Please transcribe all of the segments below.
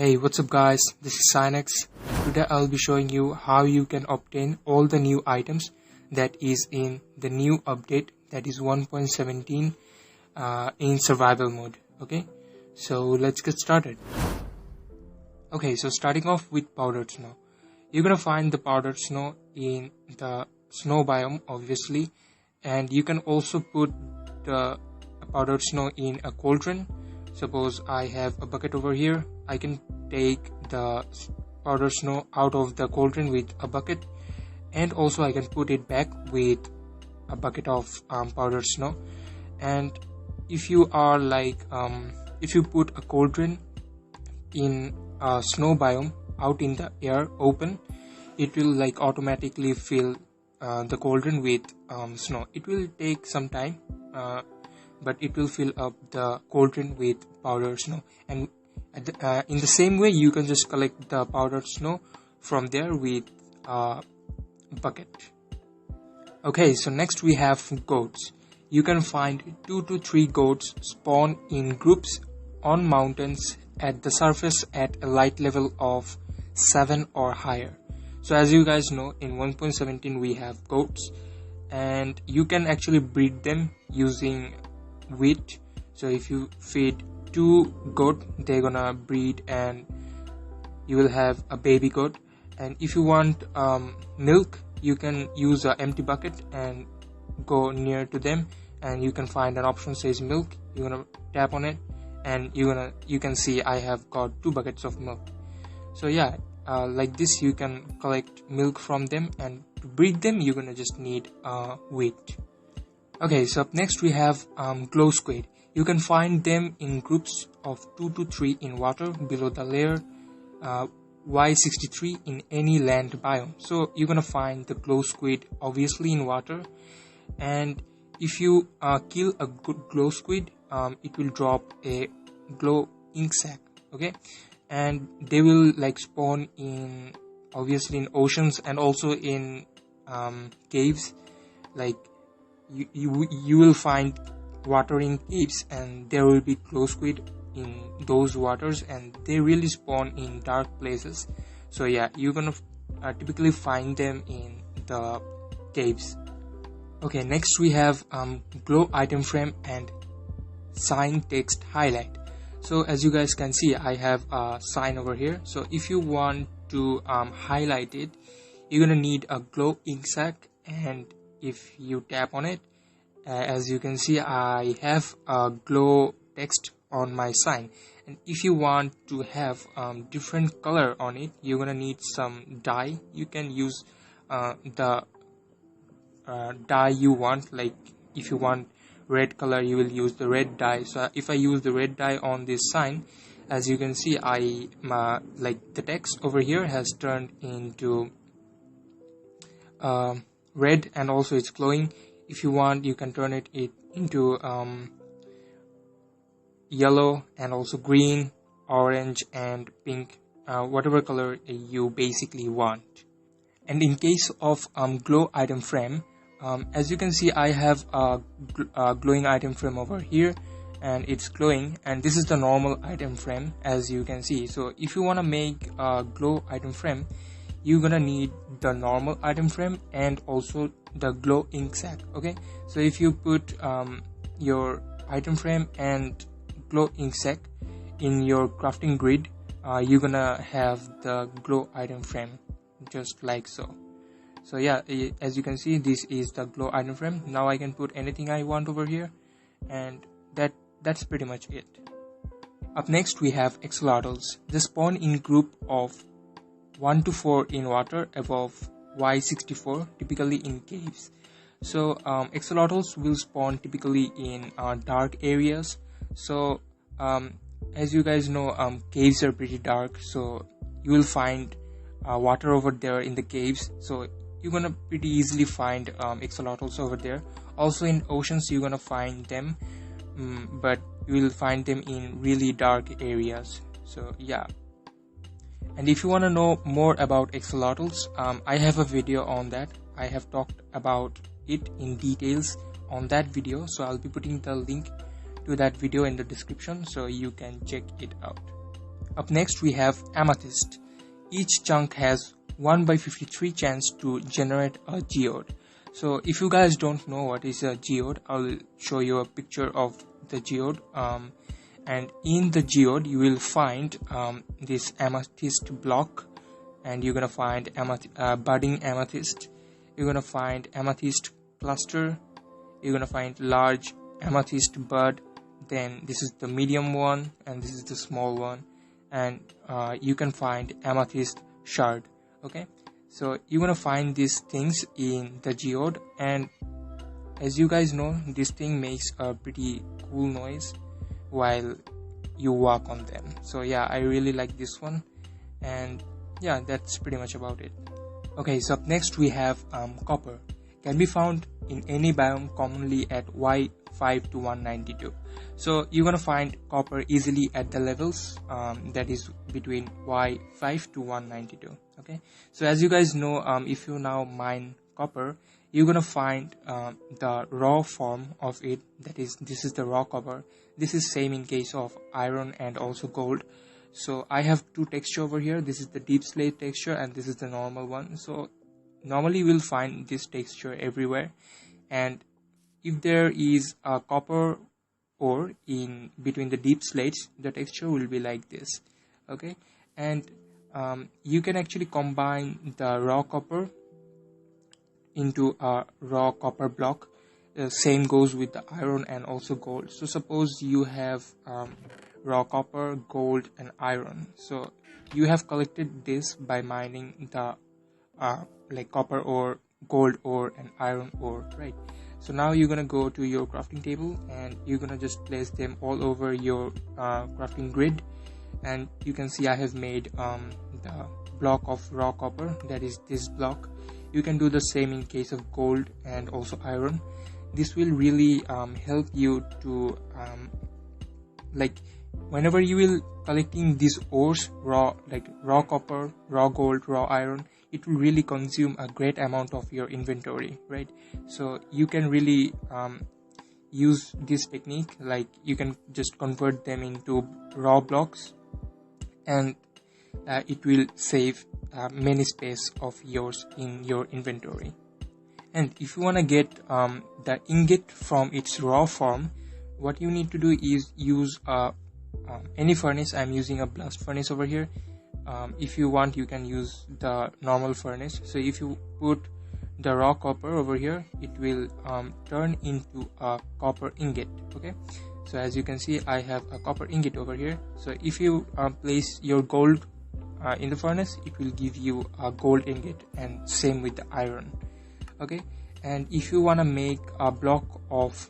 Hey, what's up guys, this is SinX. Today I'll be showing you how you can obtain all the new items that is in the new update, that is 1.17 in survival mode. Okay, so let's get started. Okay, so starting off with powdered snow. You're gonna find the powdered snow in the snow biome obviously, and you can also put the powdered snow in a cauldron. Suppose I have a bucket over here, I can take the powdered snow out of the cauldron with a bucket, and also I can put it back with a bucket of powdered snow. And if you are if you put a cauldron in a snow biome out in the air open, it will automatically fill the cauldron with snow. It will take some time, but it will fill up the cauldron with powdered snow. And in the same way, you can just collect the powdered snow from there with a bucket. Okay, so next we have goats. You can find 2 to 3 goats spawn in groups on mountains at the surface at a light level of 7 or higher. So as you guys know, in 1.17 we have goats, and you can actually breed them using wheat. So if you feed 2 goat, they're gonna breed and you will have a baby goat. And if you want milk, you can use an empty bucket and go near to them, and you can find an option says milk. You're gonna tap on it and you can see I have got 2 buckets of milk. So yeah, like this you can collect milk from them, and to breed them you're gonna just need wheat. Okay, so up next we have glow squid. You can find them in groups of 2 to 3 in water below the layer Y63 in any land biome. So you're gonna find the glow squid obviously in water, and if you kill a good glow squid, it will drop a glow ink sac. Okay, and they will spawn in obviously in oceans and also in caves. You will find watering caves, and there will be glow squid in those waters, and they really spawn in dark places. So yeah, you're gonna typically find them in the caves. Okay, next we have glow item frame and sign text highlight. So as you guys can see, I have a sign over here. So if you want to highlight it, you're gonna need a glow ink sac, and if you tap on it, as you can see, I have a glow text on my sign. And if you want to have different color on it, you're gonna need some dye. You can use the dye you want. If you want red color, you will use the red dye. So if I use the red dye on this sign, as you can see, the text over here has turned into red, and also it's glowing. If you want, you can turn it into yellow, and also green, orange, and pink, whatever color you basically want. And in case of glow item frame, as you can see, I have a glowing item frame over here, and it's glowing, and this is the normal item frame as you can see. So if you want to make a glow item frame, you're gonna need the normal item frame and also the glow ink sac. Okay, so if you put your item frame and glow ink sac in your crafting grid, you're gonna have the glow item frame just like so. So yeah, as you can see, this is the glow item frame. Now I can put anything I want over here, and that's pretty much it. Up next we have axolotls. They spawn in group of 1 to 4 in water above Y64, typically in caves. So axolotls will spawn typically in dark areas. So as you guys know, caves are pretty dark, so you will find water over there in the caves. So you're gonna pretty easily find axolotls over there. Also in oceans you're gonna find them, but you will find them in really dark areas. So yeah. And if you want to know more about axolotls, I have a video on that. I have talked about it in details on that video, so I'll be putting the link to that video in the description so you can check it out. Up next we have Amethyst. Each chunk has 1/53 chance to generate a geode. So if you guys don't know what is a geode, I'll show you a picture of the geode. And in the geode you will find this amethyst block, and you're gonna find budding amethyst. You're gonna find amethyst cluster. You're gonna find large amethyst bud. Then this is the medium one, and this is the small one, and you can find amethyst shard. Okay, so you're gonna find these things in the geode, and as you guys know, this thing makes a pretty cool noise while you walk on them. So yeah, I really like this one, and yeah, that's pretty much about it. Okay, so up next we have copper. Can be found in any biome, commonly at Y5 to 192. So you're gonna find copper easily at the levels that is between Y5 to 192. Okay, so as you guys know, if you now mine copper, you're gonna find the raw form of it. That is, this is the raw copper. This is same in case of iron and also gold. So I have two texture over here. This is the deep slate texture, and this is the normal one. So normally you will find this texture everywhere, and if there is a copper ore in between the deep slates, the texture will be like this. Okay, and you can actually combine the raw copper into a raw copper block. Same goes with the iron and also gold. So suppose you have raw copper, gold and iron. So you have collected this by mining the like copper ore, gold ore and iron ore, right? So now you're gonna go to your crafting table, and you're gonna just place them all over your crafting grid. And you can see I have made the block of raw copper, that is this block. You can do the same in case of gold and also iron. This will really help you to like whenever you will collecting these ores, raw copper, raw gold, raw iron, it will really consume a great amount of your inventory, right? So you can really use this technique, like you can just convert them into raw blocks, and it will save many space of yours in your inventory. And if you want to get the ingot from its raw form, what you need to do is use any furnace. I'm using a blast furnace over here. If you want, you can use the normal furnace. So if you put the raw copper over here, it will turn into a copper ingot. Okay, so as you can see, I have a copper ingot over here. So if you place your gold in the furnace, it will give you a gold ingot, and same with the iron. Okay, and if you want to make a block of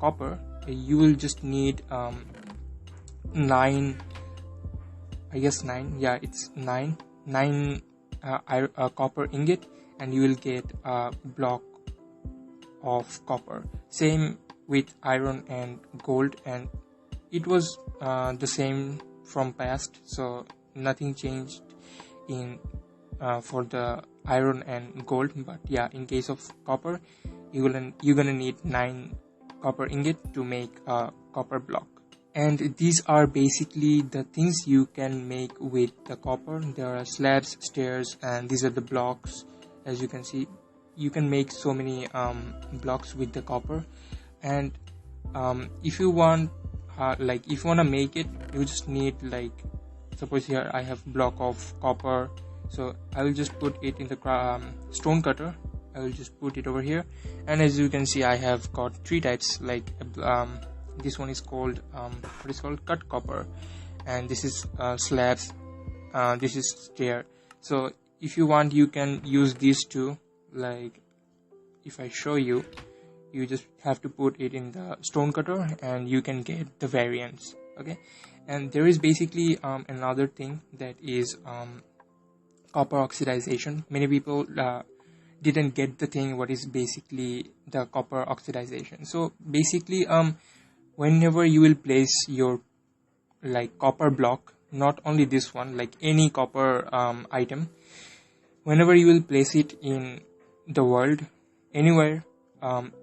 copper, you will just need 9 copper ingot, and you will get a block of copper. Same with iron and gold, and it was the same from past, so nothing changed in for the iron and gold. But yeah, in case of copper, you're gonna need 9 copper ingot to make a copper block. And these are basically the things you can make with the copper. There are slabs, stairs, and these are the blocks. As you can see, you can make so many blocks with the copper. And if you want if you want to make it, you just need, like, suppose here I have block of copper, so I will just put it in the stone cutter. I will just put it over here, and as you can see, I have got 3 types. Like this one is called cut copper, and this is slabs, this is stair. So if you want, you can use these two. Like if I show you, you just have to put it in the stone cutter and you can get the variants. Okay, and there is basically another thing, that is copper oxidization. Many people didn't get the thing what is basically the copper oxidization. So basically whenever you will place your copper block, not only this one, like any copper item, whenever you will place it in the world anywhere,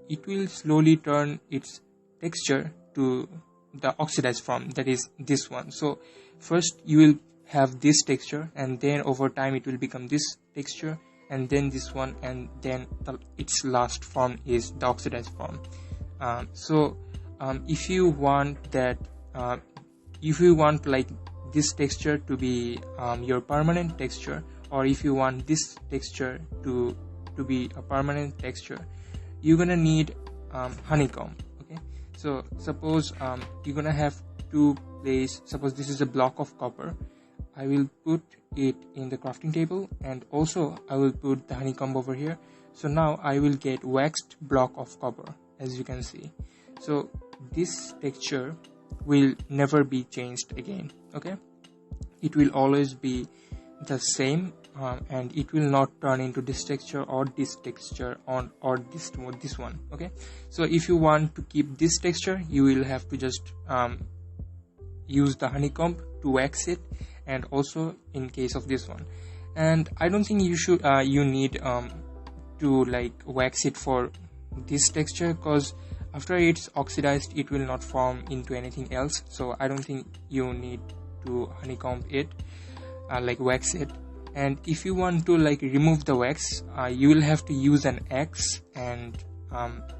it will slowly turn its texture to the oxidized form, that is this one. So first you will have this texture, and then over time it will become this texture, and then this one, and then its last form is the oxidized form. If you want that, if you want like this texture to be your permanent texture, or if you want this texture to be a permanent texture, you're gonna need honeycomb. Okay, so suppose you're gonna have to place, suppose this is a block of copper. I will put it in the crafting table, and also I will put the honeycomb over here. So now I will get waxed block of copper, as you can see. So this texture will never be changed again. Okay, it will always be the same, and it will not turn into this texture or this texture or this one. Okay, so if you want to keep this texture, you will have to just use the honeycomb to wax it, and also in case of this one. And I don't think you should you need to like wax it for this texture, because after it's oxidized it will not form into anything else. So I don't think you need to honeycomb it, like wax it. And if you want to like remove the wax, you will have to use an axe, and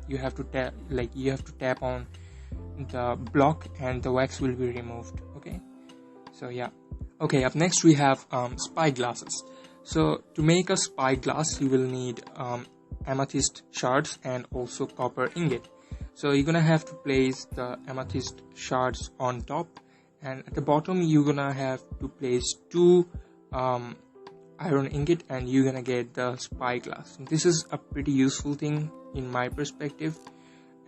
you have to tap on the block, and the wax will be removed. Okay, so yeah. Okay, up next we have spyglasses. So to make a spyglass, you will need amethyst shards and also copper ingot. So you're gonna have to place the amethyst shards on top, and at the bottom you're gonna have to place 2 iron ingot, and you're gonna get the spyglass. This is a pretty useful thing in my perspective,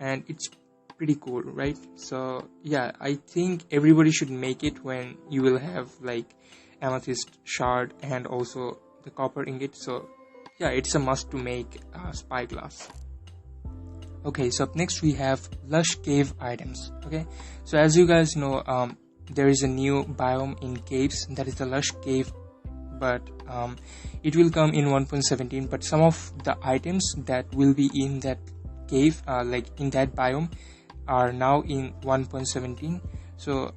and it's pretty cool, right? So yeah, I think everybody should make it when you will have like amethyst shard and also the copper ingot. So yeah, it's a must to make a spyglass. Okay, so up next we have Lush Cave items. Okay, so as you guys know, there is a new biome in caves, that is the Lush Cave, but it will come in 1.17, but some of the items that will be in that cave, like in that biome, are now in 1.17. So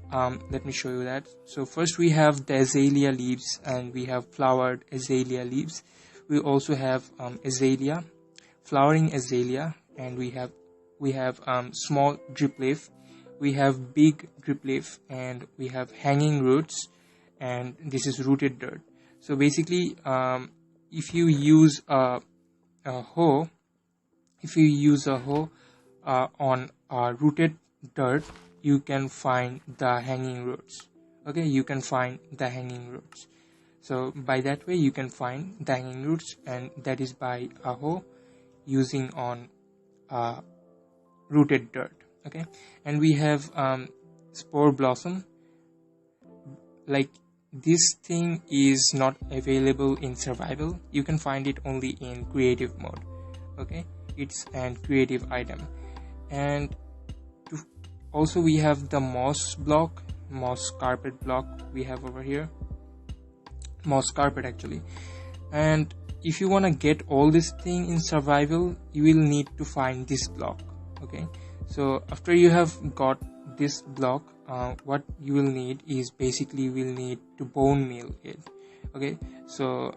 let me show you that. So first we have the azalea leaves, and we have flowered azalea leaves. We also have azalea, flowering azalea, and we have small drip leaf, we have big drip leaf, and we have hanging roots, and this is rooted dirt. So basically if you use a hoe on rooted dirt, you can find the hanging roots. Okay, you can find the hanging roots. So by that way you can find the hanging roots, and that is by a hoe using on rooted dirt. Okay, and we have spore blossom. Like this thing is not available in survival, you can find it only in creative mode. Okay, it's an creative item. And also we have the moss carpet block we have over here, moss carpet actually. And if you want to get all this thing in survival, you will need to find this block. Okay, so after you have got this block, what you will need is basically you will need to bone meal it. Okay, so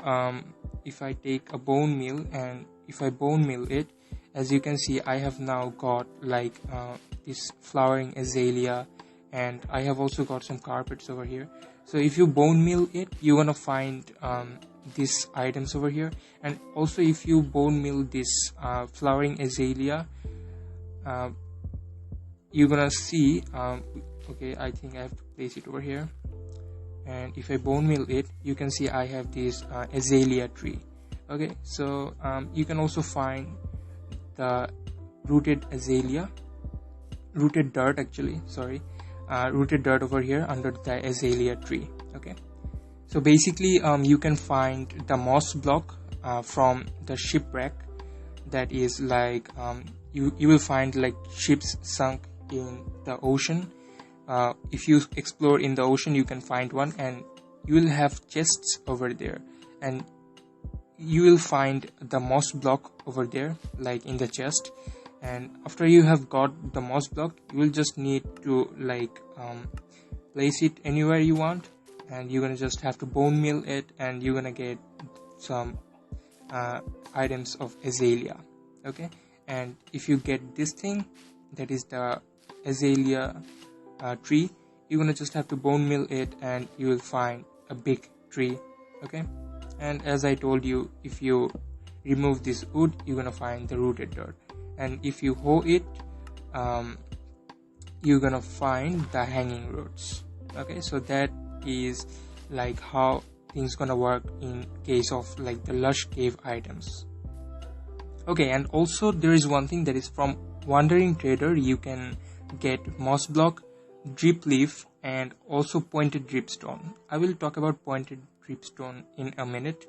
if I take a bone meal, and if I bone meal it, as you can see, I have now got like this flowering azalea, and I have also got some carpets over here. So if you bone meal it, you're gonna find these items over here. And also if you bone meal this flowering azalea, you're gonna see okay, I think I have to place it over here, and if I bone meal it, you can see I have this azalea tree. Okay, so you can also find the rooted dirt actually, rooted dirt over here under the azalea tree. Okay, so basically you can find the moss block from the shipwreck, that is like you will find like ships sunk in the ocean. If you explore in the ocean, you can find one, and you will have chests over there, and you will find the moss block over there like in the chest. And after you have got the moss block, you will just need to like place it anywhere you want, and you're gonna just have to bone meal it, and you're gonna get some items of azalea. Okay, and if you get this thing, that is the azalea tree, you're gonna just have to bone meal it and you will find a big tree. Okay, and as I told you, if you remove this wood, you're gonna find the rooted dirt, and if you hoe it, you're gonna find the hanging roots. Okay, so that is like how things gonna work in case of like the Lush Cave items. Okay, and also there is one thing that is from Wandering Trader. You can get moss block, drip leaf, and also pointed dripstone. I will talk about pointed dripstone in a minute,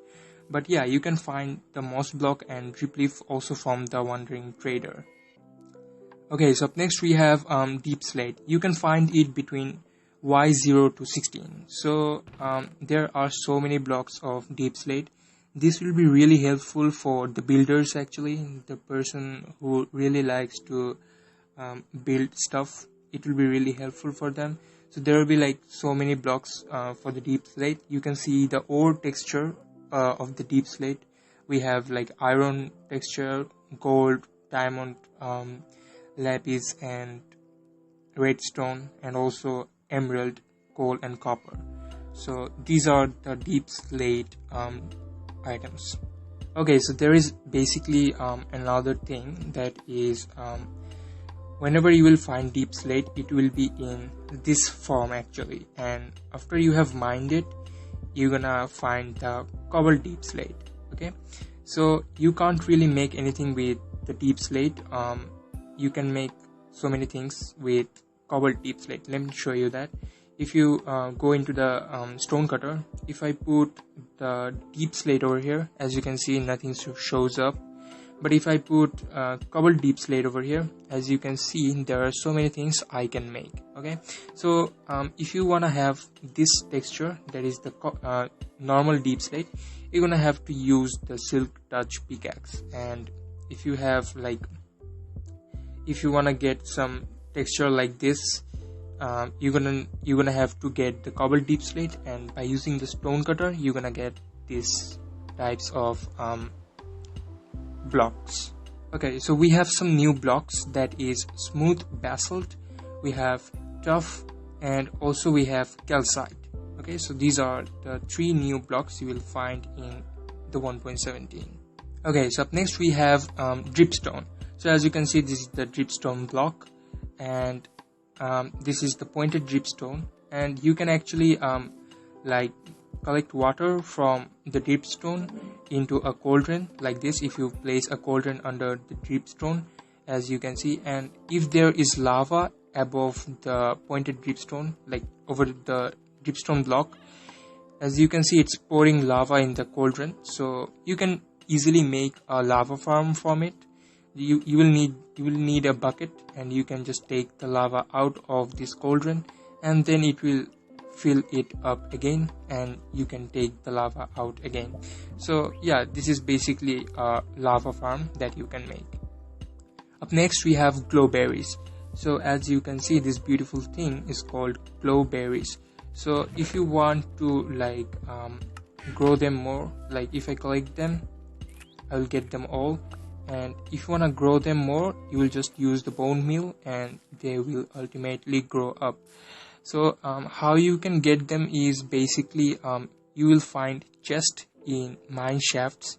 but yeah, you can find the moss block and drip leaf also from the Wandering Trader. Okay, so up next we have deep slate. You can find it between Y0 to 16. So there are so many blocks of deep slate. This will be really helpful for the builders, actually, the person who really likes to build stuff. It will be really helpful for them. So there will be like so many blocks for the deep slate. You can see the ore texture of the deep slate. We have like iron texture, gold, diamond, lapis, and redstone, and also emerald, coal, and copper. So these are the deep slate items. Okay, so there is basically another thing that is whenever you will find deep slate, it will be in this form actually, and after you have mined it, you're gonna find the cobbled deep slate. Okay, so you can't really make anything with the deep slate. You can make so many things with cobbled deep slate. Let me show you that. If you go into the stone cutter, if I put the deep slate over here, as you can see, nothing shows up. But if I put cobbled deep slate over here, as you can see, there are so many things I can make. Okay, so if you want to have this texture, that is the normal deep slate, you're gonna have to use the silk touch pickaxe. And if you have like, if you want to get some texture like this, you're gonna have to get the cobbled deep slate, and by using the stone cutter, you're gonna get these types of blocks. Okay, so we have some new blocks, that is smooth basalt, we have tough, and also we have calcite. Okay, so these are the 3 new blocks you will find in the 1.17. Okay, so up next we have dripstone. So as you can see, this is the dripstone block, and this is the pointed dripstone, and you can actually like collect water from the dripstone into a cauldron like this. If you place a cauldron under the dripstone, as you can see, and if there is lava above the pointed dripstone, like over the dripstone block, as you can see, it's pouring lava in the cauldron. So you can easily make a lava farm from it. You will need a bucket, and you can just take the lava out of this cauldron, and then it will fill it up again, and you can take the lava out again. So yeah, this is basically a lava farm that you can make. Up next we have glowberries. So as you can see, this beautiful thing is called glowberries. So if you want to like grow them more, like if I collect them, I will get them all. And if you want to grow them more, you will just use the bone meal, and they will ultimately grow up. So how you can get them is basically you will find chests in mine shafts.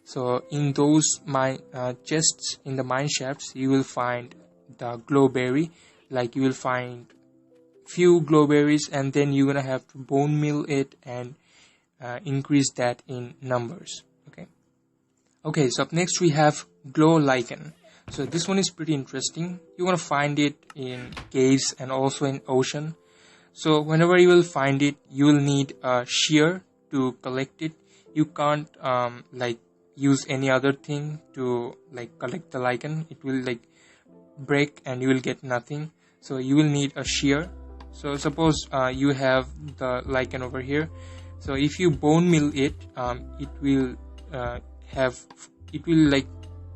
So in those chests in the mine shafts, you will find the glowberry. Like you will find few glowberries, and then you're gonna have to bone meal it and increase that in numbers. Okay, so up next we have glow lichen. So this one is pretty interesting. You're gonna find it in caves and also in ocean. So whenever you will find it, you will need a shear to collect it. You can't like use any other thing to like collect the lichen. It will like break and you will get nothing. So you will need a shear. So suppose you have the lichen over here. So if you bone meal it, it will like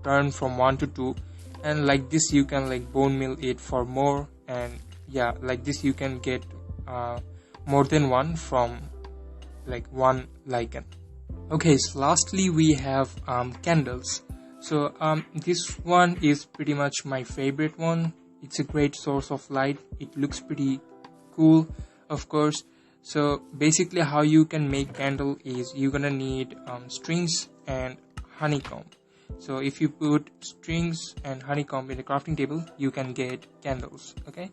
turn from 1 to 2, and like this you can like bone meal it for more, and yeah, like this you can get more than one from like one Lichen. Okay, so lastly we have candles. So this one is pretty much my favorite one. It's a great source of light. It looks pretty cool, of course. So basically how you can make candle is you're gonna need strings and honeycomb. So if you put strings and honeycomb in the crafting table, you can get candles. Okay,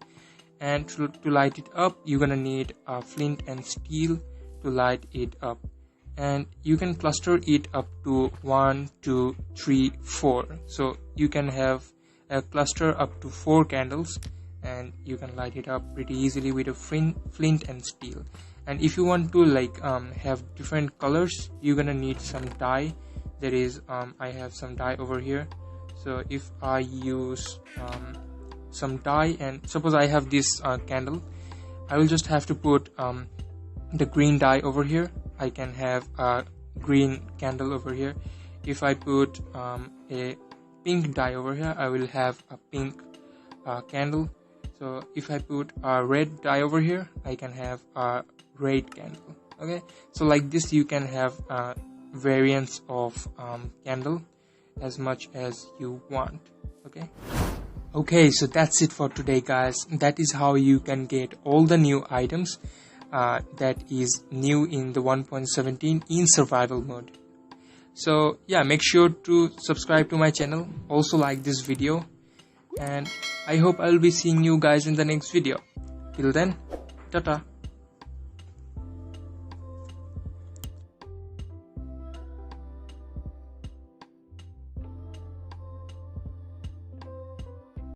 and to light it up, you're gonna need flint and steel to light it up, and you can cluster it up to 1, 2, 3, 4. So you can have a cluster up to 4 candles, and you can light it up pretty easily with a flint and steel. And if you want to like have different colors, you're gonna need some dye. There is I have some dye over here. So if I use some dye, and suppose I have this candle, I will just have to put the green dye over here. I can have a green candle over here. If I put a pink dye over here, I will have a pink candle. So if I put a red dye over here, I can have a red candle. Okay, so like this you can have variants of candle as much as you want. Okay, so that's it for today, guys. That is how you can get all the new items that is new in the 1.17 in survival mode. So yeah, make sure to subscribe to my channel, also like this video, and I hope I'll be seeing you guys in the next video. Till then, tata.